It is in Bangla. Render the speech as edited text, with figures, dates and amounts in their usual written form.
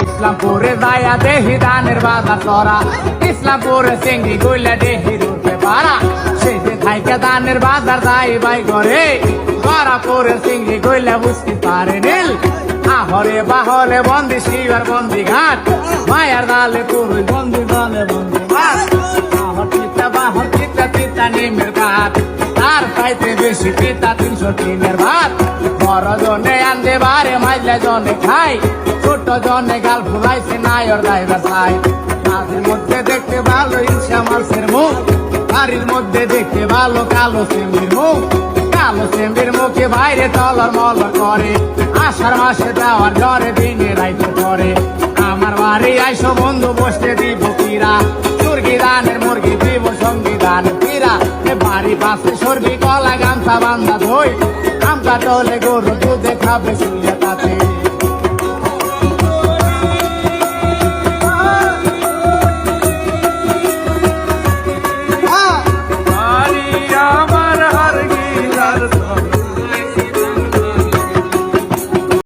ইসলামপুরে যাইয়া দেহি ধানের বাজার চড়া, ইসলামপুরে চিংড়ি গইলা দেহি রুটে পাড়া, সেই যে থাইকা ধানের বাজার যাই বাই করে, বরাপুরে চিংড়ি গইলা বুঝতে পারে নীল। আহরে বাহলে বন্দি শিবার বন্দি ঘাট, মায়ার দালে পুরুষ বন্দি দলে বন্দি ঘাট, আহর চিতা বাহর চিতা চিতা নিমের ঘাট, তার খাইতে বেশি পিতা 303-এর ভাত। বড় জনে আনতে বারে মাইলে জনে খাই, ছোট জনে গাল ফুলাইছে নায়র দাইরা চাই। মাঝের মধ্যে দেখতে ভালো ইনসা মাছের মুখ, বাড়ির মধ্যে দেখতে ভালো কালো চেম্বির মুখ, কালো চেম্বির মুখে বাইরে তলর মলর করে, আষাঢ় মাসে দেওয়ার জ্বরে দিনে রাইতে করে। আমার বাড়ি আইসো বন্ধু বসতে দিব কিরা, মুরগি দানের মুরগি দিব সংবিধান কিরা, বাড়ি পাশে সরবি কলা গামছা বান্ধা ধই, আমটা টলে গরু দুধে খাবে শুয়ে তাতে। আমার হার গিলার